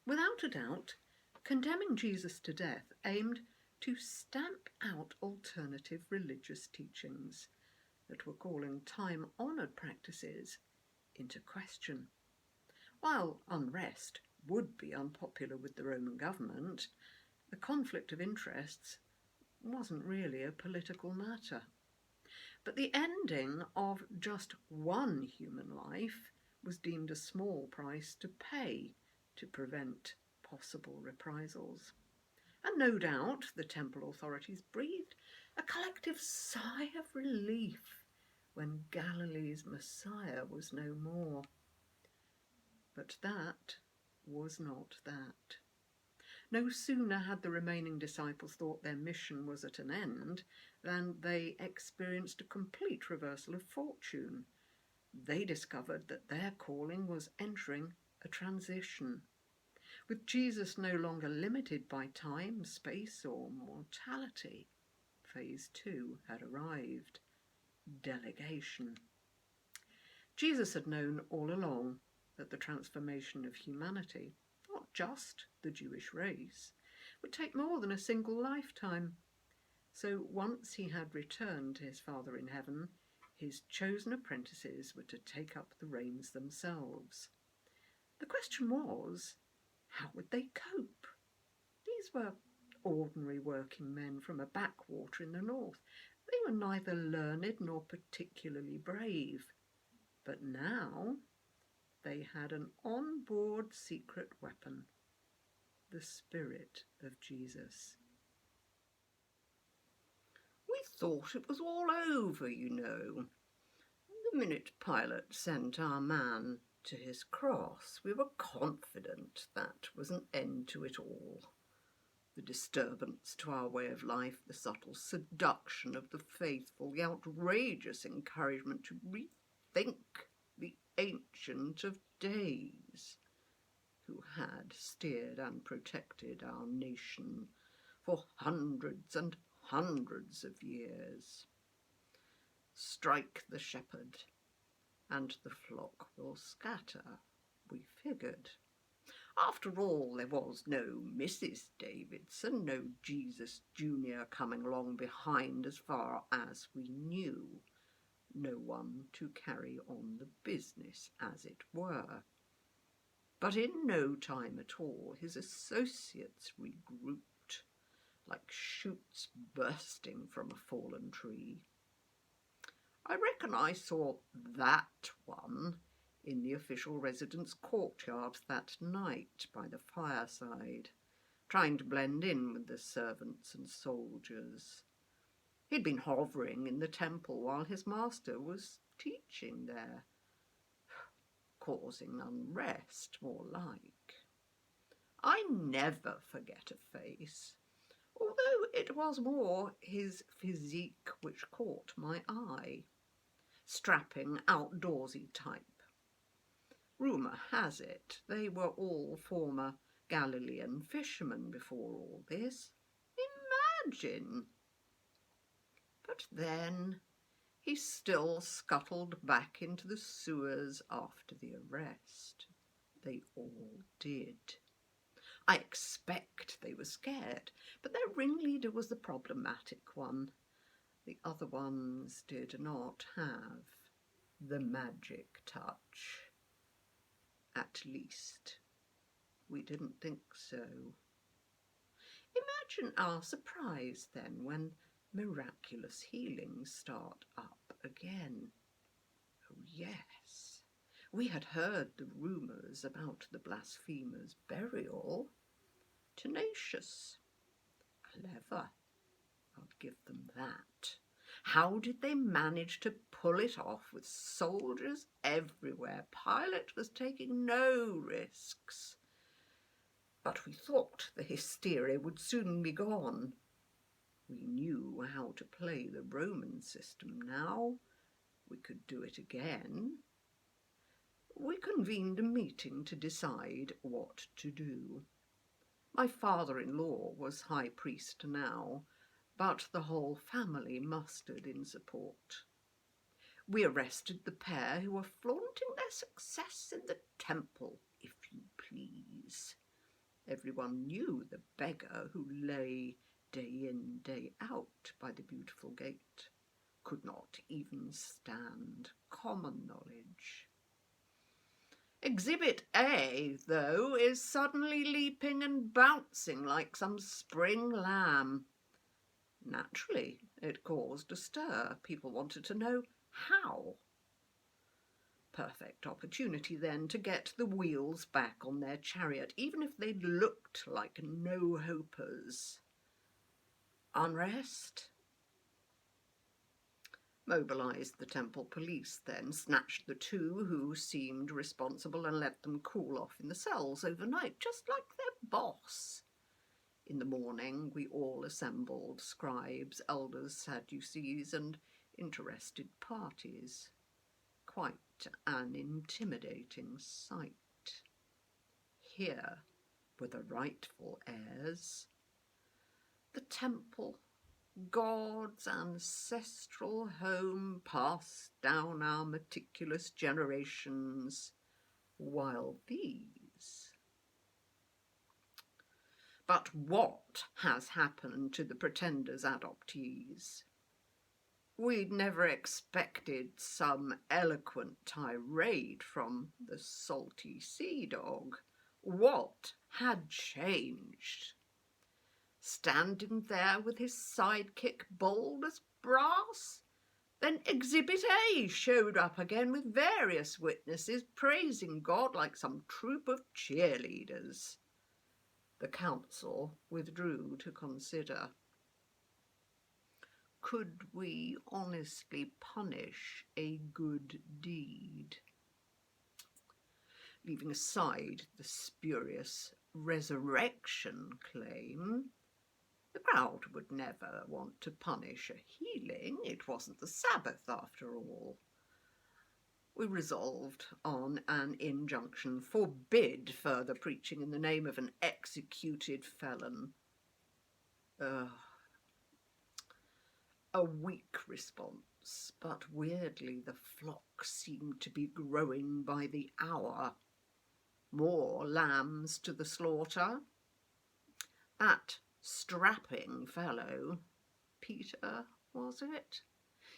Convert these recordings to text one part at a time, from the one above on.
Without a doubt, condemning Jesus to death aimed to stamp out alternative religious teachings that were calling time-honoured practices into question. While unrest would be unpopular with the Roman government, the conflict of interests wasn't really a political matter. But the ending of just one human life was deemed a small price to pay to prevent possible reprisals. And no doubt the temple authorities breathed a collective sigh of relief when Galilee's Messiah was no more. But that was not that. No sooner had the remaining disciples thought their mission was at an end than they experienced a complete reversal of fortune. They discovered that their calling was entering a transition. With Jesus no longer limited by time, space, or mortality, phase 2 had arrived: delegation. Jesus had known all along that the transformation of humanity, not just the Jewish race, would take more than a single lifetime. So once he had returned to his Father in heaven, his chosen apprentices were to take up the reins themselves. The question was, how would they cope? These were ordinary working men from a backwater in the north. They were neither learned nor particularly brave. But now they had an on-board secret weapon: the Spirit of Jesus. We thought it was all over, you know. The minute Pilate sent our man to his cross, we were confident that was an end to it all. The disturbance to our way of life, the subtle seduction of the faithful, the outrageous encouragement to rethink the Ancient of Days, who had steered and protected our nation for hundreds and hundreds of years. Strike the shepherd, and the flock will scatter, we figured. After all, there was no Mrs. Davidson, no Jesus Jr. coming along behind as far as we knew. No one to carry on the business, as it were. But in no time at all, his associates regrouped, like shoots bursting from a fallen tree. I reckon I saw that one in the official residence courtyard that night by the fireside, trying to blend in with the servants and soldiers. He'd been hovering in the temple while his master was teaching there, causing unrest, more like. I never forget a face, although it was more his physique which caught my eye. Strapping, outdoorsy type. Rumour has it they were all former Galilean fishermen before all this. Imagine! But then he still scuttled back into the sewers after the arrest. They all did. I expect they were scared, but their ringleader was the problematic one. The other ones did not have the magic touch. At least, we didn't think so. Imagine our surprise then when miraculous healings start up again. Oh yes, we had heard the rumours about the blasphemer's burial. Tenacious, clever, I'll give them that. How did they manage to pull it off with soldiers everywhere? Pilate was taking no risks. But we thought the hysteria would soon be gone. We knew how to play the Roman system now. We could do it again. We convened a meeting to decide what to do. My father-in-law was high priest now, but the whole family mustered in support. We arrested the pair who were flaunting their success in the temple, if you please. Everyone knew the beggar who lay day in, day out by the beautiful gate could not even stand common knowledge. Exhibit A, though, is suddenly leaping and bouncing like some spring lamb. Naturally, it caused a stir. People wanted to know how. Perfect opportunity, then, to get the wheels back on their chariot, even if they looked like no-hopers. Unrest? Mobilised the temple police, then snatched the two who seemed responsible and let them cool off in the cells overnight, just like their boss. In the morning, we all assembled, scribes, elders, Sadducees, and interested parties. Quite an intimidating sight. Here were the rightful heirs. The temple, God's ancestral home, passed down our meticulous generations, while these... But what has happened to the pretenders' adoptees? We'd never expected some eloquent tirade from the salty sea dog. What had changed? Standing there with his sidekick bold as brass? Then Exhibit A showed up again with various witnesses praising God like some troop of cheerleaders. The council withdrew to consider. Could we honestly punish a good deed? Leaving aside the spurious resurrection claim, the crowd would never want to punish a healing. It wasn't the Sabbath, after all. We resolved on an injunction: forbid further preaching in the name of an executed felon. A weak response, but weirdly the flock seemed to be growing by the hour. More lambs to the slaughter. That strapping fellow, Peter, was it?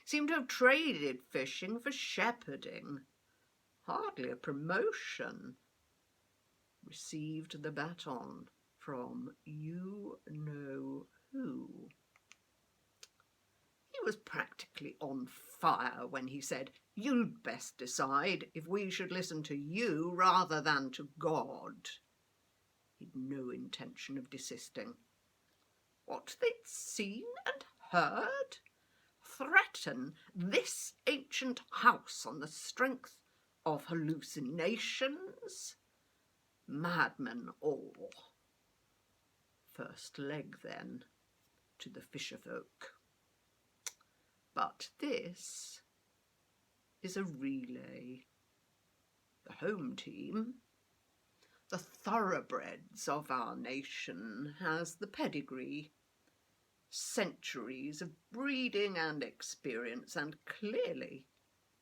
Seemed to have traded fishing for shepherding. Hardly a promotion. Received the baton from you-know-who. He was practically on fire when he said, "You'd best decide if we should listen to you rather than to God." He'd no intention of desisting. What they'd seen and heard? Threaten this ancient house on the strength of hallucinations? Madmen all. First leg, then, to the fisherfolk. But this is a relay. The home team, the thoroughbreds of our nation, has the pedigree, centuries of breeding and experience, and clearly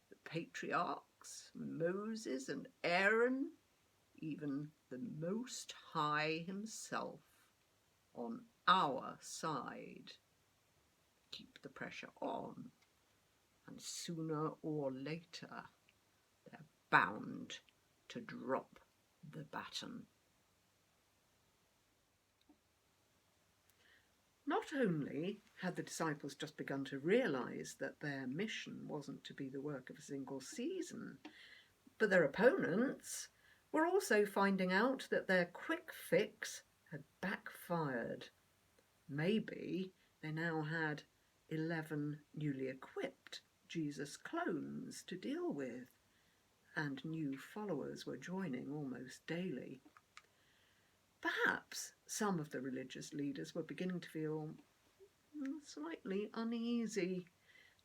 the patriarchs, Moses and Aaron, even the Most High himself, on our side. Keep the pressure on, and sooner or later they're bound to drop the baton. Not only had the disciples just begun to realise that their mission wasn't to be the work of a single season, but their opponents were also finding out that their quick fix had backfired. Maybe they now had 11 newly equipped Jesus clones to deal with, and new followers were joining almost daily. Perhaps some of the religious leaders were beginning to feel slightly uneasy,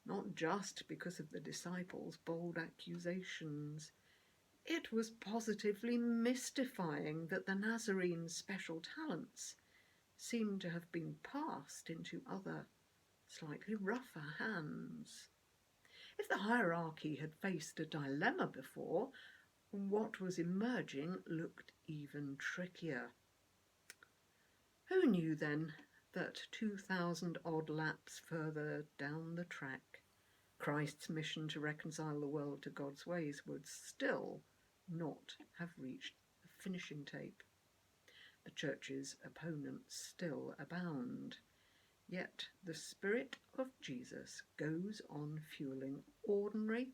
not just because of the disciples' bold accusations. It was positively mystifying that the Nazarenes' special talents seemed to have been passed into other, slightly rougher hands. If the hierarchy had faced a dilemma before, what was emerging looked even trickier. Who knew then that 2,000 odd laps further down the track, Christ's mission to reconcile the world to God's ways would still not have reached the finishing tape? The Church's opponents still abound. Yet the Spirit of Jesus goes on fueling ordinary,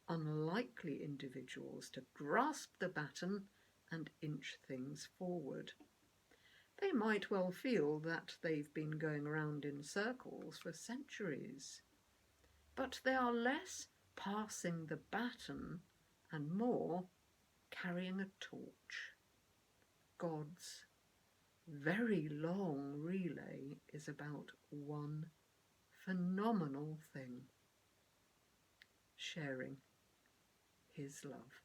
unlikely individuals to grasp the baton and inch things forward. They might well feel that they've been going around in circles for centuries, but they are less passing the baton and more carrying a torch. God's very long relay is about one phenomenal thing: sharing his love.